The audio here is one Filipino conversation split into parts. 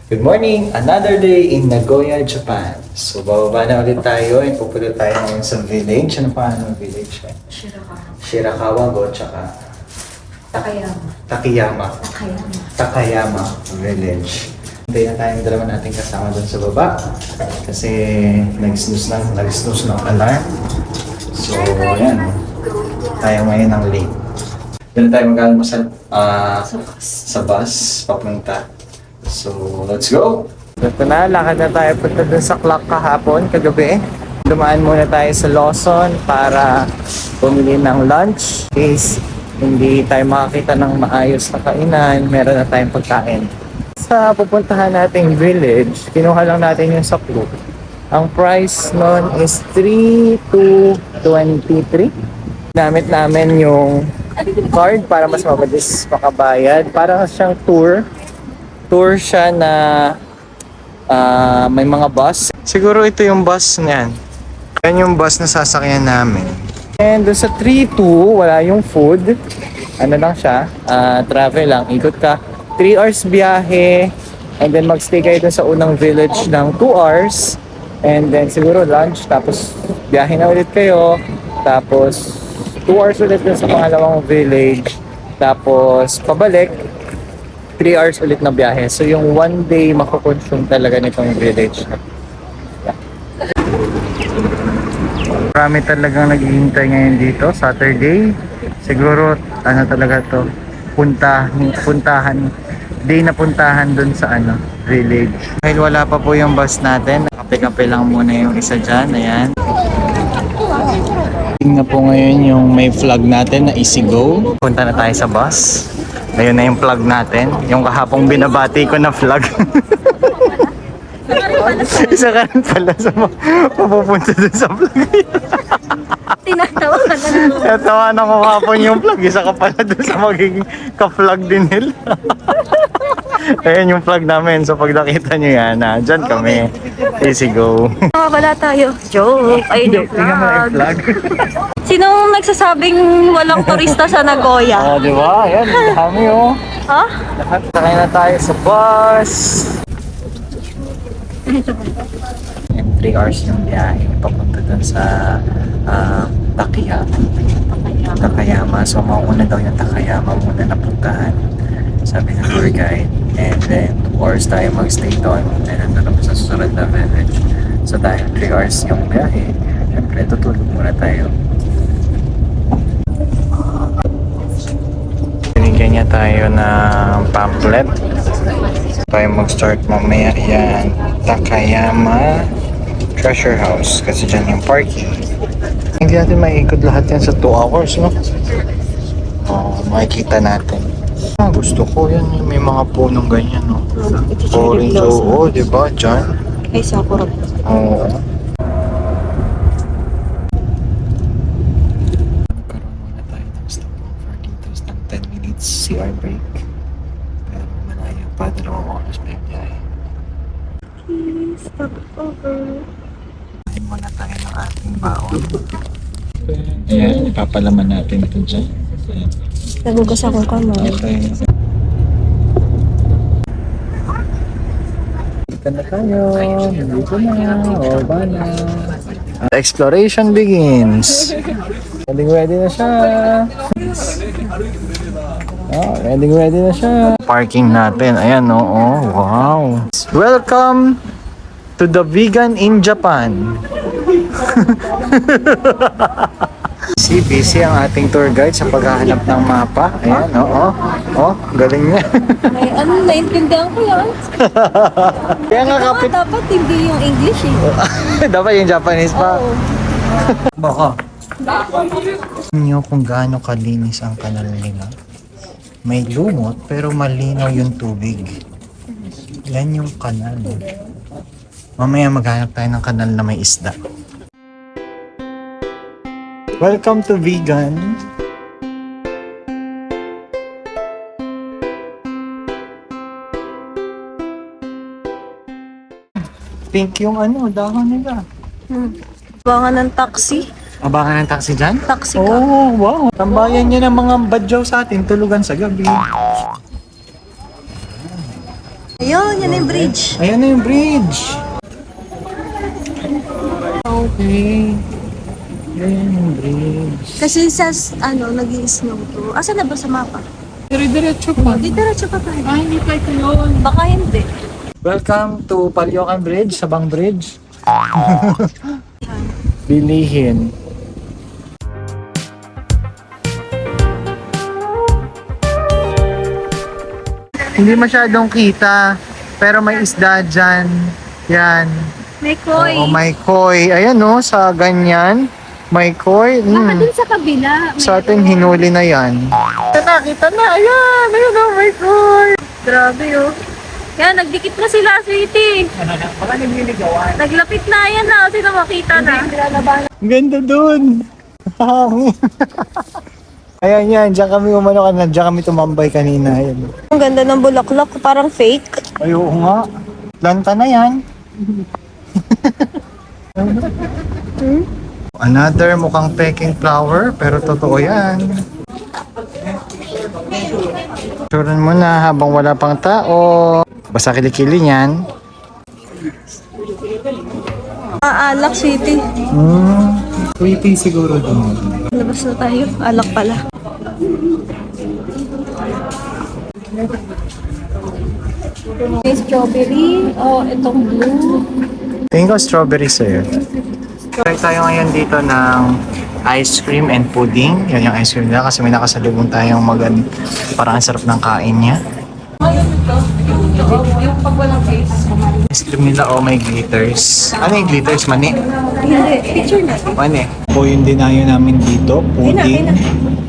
Good morning! Another day in Nagoya, Japan. So, bababa na ulit tayo and pupunta tayo ngayon sa village. Ano pa ang village? Shirakawa. Shirakawa Go, tsaka Takayama. Takayama. Takayama. Takayama Village. Hintayin na tayong dalawa nating kasama doon sa baba. Kasi nag-snooze ng alarm. So, ayan. Tayo ngayon ng late. Doon na tayo mag-almusal sa bus papunta. So, let's go! Ito na, lakad na tayo punta dun sa clock kahapon, kagabi. Dumaan muna tayo sa Lawson para bumili ng lunch. In case hindi tayo makakita ng maayos na kainan, meron na tayong pagkain. Sa pupuntahan nating village, kinuha lang natin yung saklo. Ang price nun is 3 to 23. Gamit namin yung card para mas mabilis makabayad. Para siyang tour siya na may mga bus. Siguro ito yung bus niyan. Yan yung bus na sasakyan namin. And doon sa 3-2, wala yung food. Ano lang siya, travel lang. Ikot ka, 3 hours biyahe. And then magstay kayo dun sa unang village ng 2 hours. And then siguro lunch, tapos biyahe na ulit kayo. Tapos 2 hours ulit dun sa pangalawang village. Tapos pabalik, 3 hours ulit na biyahe. So yung 1 day makukonsume talaga nitong village. Marami talagang naghihintay ngayon dito, Saturday. Siguro ano talaga to, puntahan, day na puntahan dun sa village. Dahil wala pa po yung bus natin, kape-kape lang muna yung isa dyan, ayan. Tingnan po ngayon yung may flag natin na Easy Go. Punta na tayo sa bus. Ayun na yung flag natin. Yung kahapong binabati ko na flag. Isa ka rin pala sa mapupunta dun sa flag. Tinatawa ka na lang. Natawanan ko kapon yung flag. Isa ka pala dun sa magiging ka-flag din nila. Ayan yung flag namin. So pag nakita nyo yan, dyan kami. Easy Go. Wala tayo. Joke. Ay, joke Tingnan mo yung flag. Sinong nagsasabing walang turista sa Nagoya? Di ba? Ayan, dami oh. Ha? Lahat sakay na tayo sa bus. 3 hours yung biyahe papunta dun sa Takayama. So mauna daw yung Takayama muna na puntahan, sabi ng tour guide. And then 2 hours tayo magstay doon. And nandun naman sa susunod na village. So dahil 3 hours yung biyahe, syempre tutulog muna tayo. Binigyan niya tayo ng pamphlet. Tayo mag-start mamaya yan. Takayama Treasure House. Kasi dyan yung parking. Hindi natin maiikot lahat yan sa 2 hours, no? Makikita natin. Gusto ko yan. May mga punong ganyan, no? Orange, oo, diba? Dyan. Ay, sakura. Oo. CR break. Pero malayo pa, 2 oras pa yung biyahe. Please, stop over. Kain muna tayo ng ating baon. Ayan, ipapalaman natin ito dyan. Ayan. Nagugas akong kamay. Okay. Dito na tayo. Dito na. Oba na. Exploration begins. Ready na siya. Ready na siya. Parking natin. Ayan, oo. Wow. Welcome to the vegan in Japan. Busy ang ating tour guide sa paghahanap ng mapa. Ayan, oo. Oh, galing niya. Ay, naintindihan ko yan. Kaya nga kapit. Dapat hindi yung English eh. Dapat yung Japanese pa. Oo. Baka. Niyo kung gaano kalinis ang kanal nila. May lumot pero malinaw yung tubig. Yan yung kanal. Mamaya maghanap tayo ng kanal na may isda. Welcome to vegan. Pink yung dahon nila. Abangan ng taxi. Abangan ng taxi dyan? Taxi ka. Oh, wow. Tambayan niya ng mga badyaw sa atin, tulugan sa gabi. Ayun, yan yung bridge. Ayan na yung bridge. Okay. Ayan yung bridge. Kasi sa, nag-i-snow to. Asa na ba sa mapa? Dire-diretso pa. Di diretso pa tayo. Ay, hindi pa ito yun. Baka hindi. Welcome to Palyokan Bridge, Sabang Bridge. Bilihin. Hindi masyadong kita, pero may isda dyan. Yan. May koi. Oo, may koi. Ayan no, sa ganyan. May koi. Baka dun sa kabila. Sa atin, hinuli na yan. Kita na. Ayan, ayan o, may koi. Grabe oh. Yan, nagdikit na sila, sweetie. Baka nagliligawan. Naglapit na yan na. Sino makita na? Ang ganda dun. Ayan yan, diyan kami umano kanina, diyan kami tumambay kanina. Ayan. Ang ganda ng bulaklak, parang fake. Ay, oo nga. Planta na yan. Another mukhang peking flower, pero totoo yan. Turan mo na habang wala pang tao. Basta kilikili niyan. Alak, sweetie. Sweetie siguro dun. Labas na tayo. Alak pala. May strawberry. Oh, itong blue. Tingin ko strawberry sa'yo. Try tayo ngayon dito ng ice cream and pudding. Yan yung ice cream nila kasi may nakasalubong tayong parang ang sarap ng kain niya. Yung pag walang face. Ice cream nila, oh, may glitters. Ano yung glitters? Mani? Hindi, picture natin. Mani. Po yung dinayo namin dito, pudding.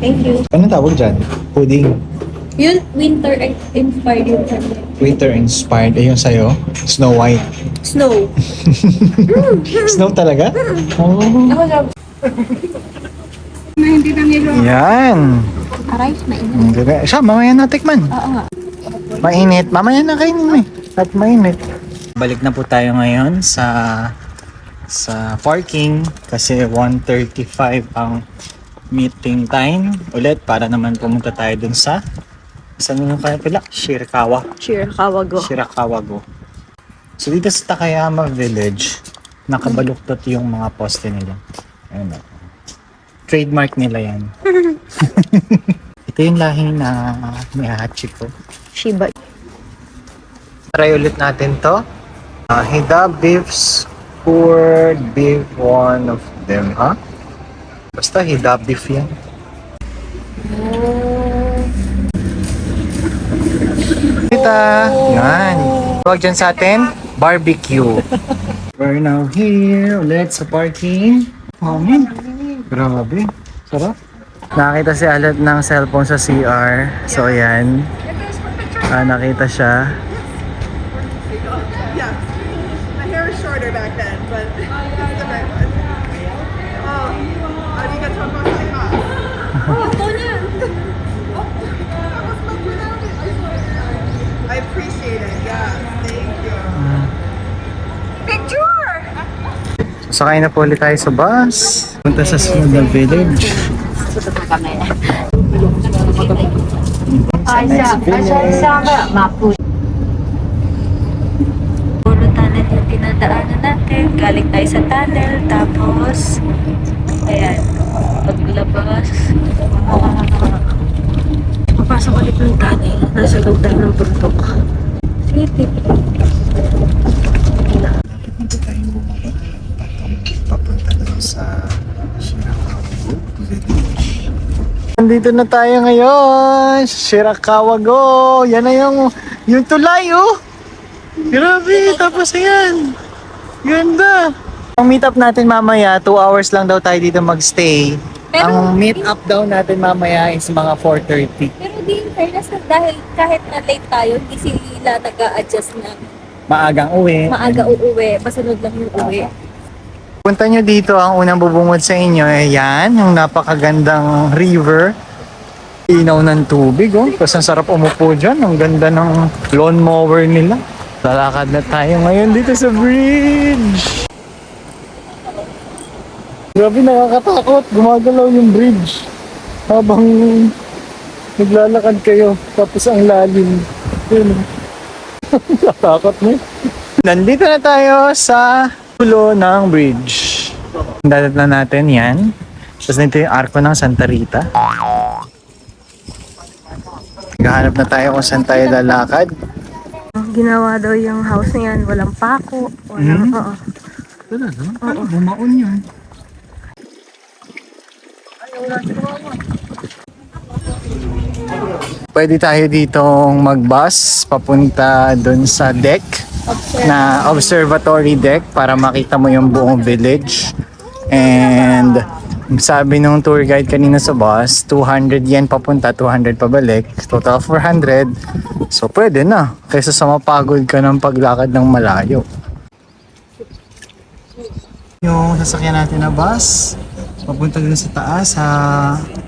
Thank you. Anong tawag dyan? Pudding. Yun, winter inspired yung Winter inspired. Ayun sa'yo. Snow White. Snow. Snow talaga? Oh. Ako job. Hindi na nilo. Yan. Aray, mainit. Ang ganda. Siya, mamaya natikman. Oo nga. Mainit. Mamaya na kainin mo eh. At mainit. Balik na po tayo ngayon sa parking kasi 1:35 ang meeting time ulit para naman pumunta tayo dun sa saan yung kaya pala? Shirakawa. Shirakawago. So dito sa Takayama Village, nakabaluktot yung mga poste nila. Ayun o. Trademark nila yan. Ito yung lahi na Miyahachiko. Shiba. Try ulit natin to. Hida beefs, poured beef, one of them, ha? Basta hida beef yan. Kita! Yan. Tawag dyan sa atin, barbecue. We're now here ulit sa parking. Grabe. Sarap. Nakita si Alat ng cellphone sa CR. So, ayan. Nakita siya. Yeah. My hair was shorter back then, but this is the right one. Oh, arigatou gozaimasu. I appreciate it. Yeah, thank you. Picture! Sakay na po ulit tayo sa bus. Punta sa Sunda Village. Sa next village. Puro tunnel yung tinadaanan natin. Galing tayo sa tunnel. Tapos, ayan. Paglabas. Papasok ulit ng tunnel. Nasa loob tayo ng bundok. City. Hindi tayo bumalik. Papunta na sa Shirakawago Village. Nandito na tayo ngayon. Shirakawago. Yan na yung tulay, oh. Grabe. Tapos ayan. Ganda. Ang meet up natin mamaya, 2 hours lang daw tayo dito magstay. Pero- Ang meet up daw natin mamaya is mga 4:30. Pero di in fairness na dahil kahit na late tayo, hindi sila nag-a-adjust na Maagang uwi. maaga uuwi. Masunod lang yung uwi. Punta nyo dito, ang unang bubungod sa inyo, yan, yung napakagandang river. Inaw ng tubig, oh. Tapos ang sarap umupo dyan. Ang ganda ng lawnmower nila. Lalakad na tayo ngayon dito sa bridge. Grabe, nakakatakot. Gumagalaw yung bridge. Habang naglalakad kayo. Tapos ang lalim. Yun. Takot mo. Nandito na tayo sa dulo ng bridge. Dadat na natin yan. Tapos nito yung arko ng Santa Rita. Naghahanap na tayo kung saan tayo lalakad. Ginawa daw yung house na yan. Walang pako. Walang, oo. Talaga? Paano bumaon yun? Pwede tayo ditong mag-bus papunta dun sa deck na observatory deck para makita mo yung buong village. And sabi nung tour guide kanina sa bus, 200 yen papunta, 200 pabalik, total 400. So pwede na, kaysa sa mapagod ka ng paglakad ng malayo. Yung sasakyan natin na bus, papunta dun sa taas sa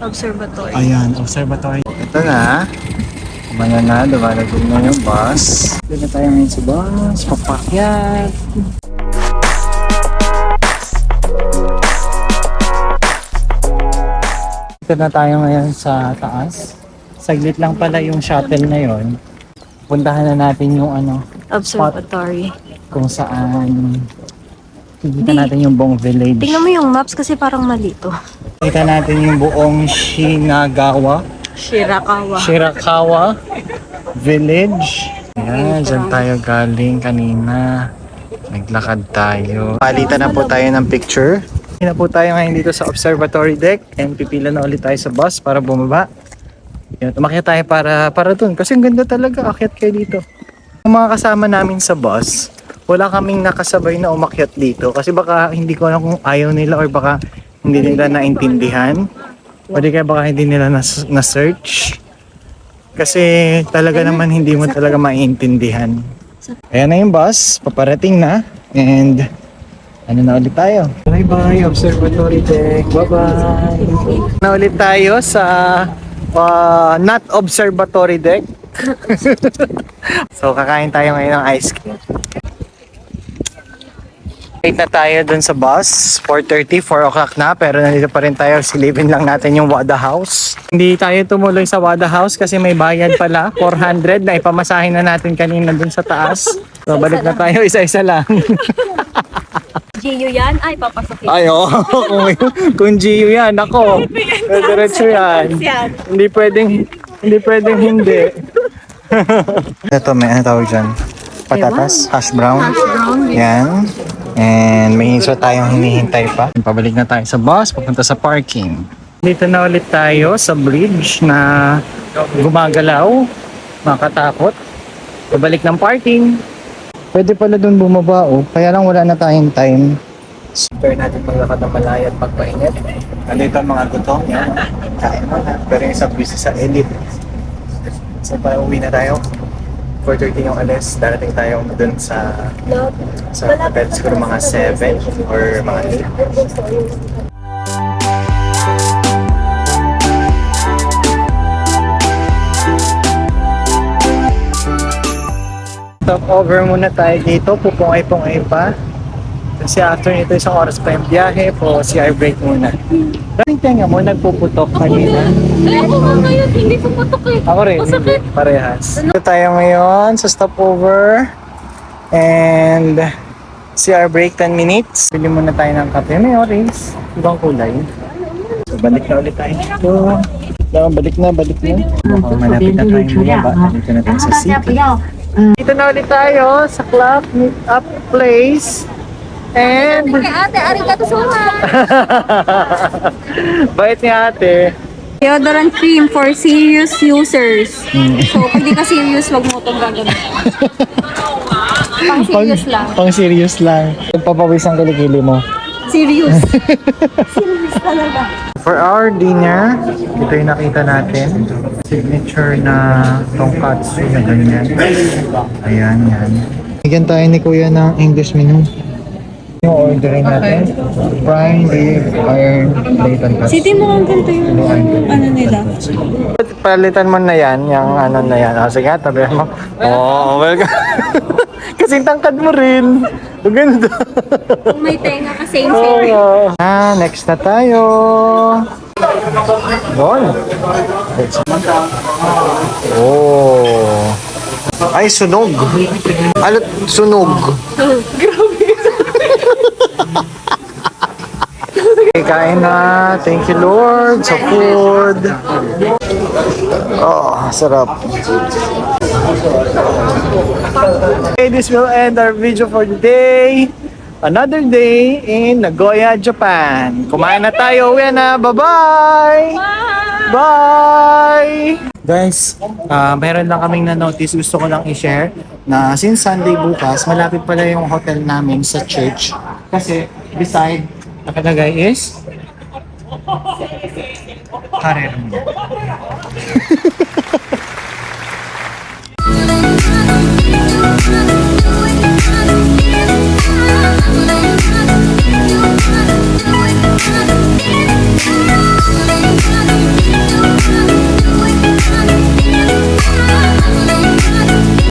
Observatory. ayan, observatory. Ito na. Kumana na, dumalagod na yung bus. Doon na tayo ngayon sa bus, papakyat. Ito na tayo ngayon sa taas. Saglit lang pala yung shuttle na yon. Puntahan na natin yung Observatory. kung saan kita natin yung buong village. Tingnan mo yung maps kasi parang mali to. Kita natin yung buong Shirakawa Village. Ayan, dyan tayo galing kanina. Naglakad tayo. Palitan na po tayo ng picture. Hindi na po tayo ngayon dito sa observatory deck and pipila na ulit tayo sa bus para bumaba. Yan, umakyat tayo para dun kasi ang ganda talaga, akyat kayo dito. Yung mga kasama namin sa bus, wala kaming nakasabay na umakyat dito kasi baka hindi ko alam kung ayaw nila or baka hindi nila naintindihan. Pwede kaya baka hindi nila na-search. Kasi talaga naman hindi mo talaga maintindihan. Ayan na yung bus, paparating na. And ano na ulit tayo? Bye-bye, observatory deck. Bye-bye. Na ulit tayo sa not observatory deck. So kakain tayo ngayon ng ice cream. Wait na tayo dun sa bus, 4:30, 4 o'clock na, pero nandito pa rin tayo, silipin lang natin yung Wada House. Hindi tayo tumuloy sa Wada House kasi may bayad pala, 400 na ipamasahin na natin kanina dun sa taas. So balik na tayo, isa-isa lang. Gio yan? Ay, papasukin. Ay, oh, kung Gio yan, ako, diretso yan. Hindi pwedeng hindi. Ito, may ano tawag dyan? Patatas, hash brown. Yan. And may isa tayong hinihintay pa. Pabalik na tayo sa bus, papunta sa parking. Dito na ulit tayo sa bridge na gumagalaw. Makatakot. Pabalik ng parking. Pwede pala dun bumaba kaya lang wala na tayong time. Super natin paglakad ng malaya at pagpainit. Nandito ang mga gutom. Yan. Kain mo na. Pero yung isang busy sa elite. So pa uwi na tayo. 4:30 yung alis, darating tayo dun sa hotel, siguro mga 7 or mga 8. Stop over muna tayo dito, pupungay-pungay pa. Kasi after nito isang oras pa yung biyahe, po CR break muna. Dating tenga mo, nagpuputok kanina. Ako nga ngayon, hindi pumutok eh. Ako rin, hindi. Parehas. Dito tayo ngayon sa stopover. And CR break 10 minutes. Bili muna tayo ng kape. May orange. Ibang kulay. So balik na ulit tayo dito. Balik na. Malapit na tayo bumaba. Dito na tayo sa city. Dito na ulit tayo sa club meet up place. And Ate, arigato so much. bait ni ate. Deodorant cream for serious users. So, pag di ka serious, wag mo itong gagawin. Pang serious lang. Pang serious lang. Pagpapawis ang kilikili mo. Serious. Serious talaga. For our dinner, ito yung nakita natin. Signature na tonkatsu na ganyan. Ayan, yan. Bigyan tayo ni Kuya ng English menu. Yung orderin natin, prime rib iron Leighton cuts. City mo ang ganito yung ano nila. Palitan mo na yan, yung ano na yan. Sige, tabi mo. Oh, welcome. Kasing tangkad mo rin. Ang ganda. Kung may tenga ka, same. Next na tayo. Doon. Oh. Ay, sunog. Ano, sunog? Okay, kain na. Thank you, Lord, sa food. Oh, sarap. Okay, this will end our video for today. Another day in Nagoya, Japan. Kumain na tayo. Uwi na. Bye-bye! Bye! Guys, meron lang kaming na-notice. Gusto ko lang i-share na since Sunday bukas, malapit pala yung hotel namin sa church. Kasi beside, nakalagay is Karerno.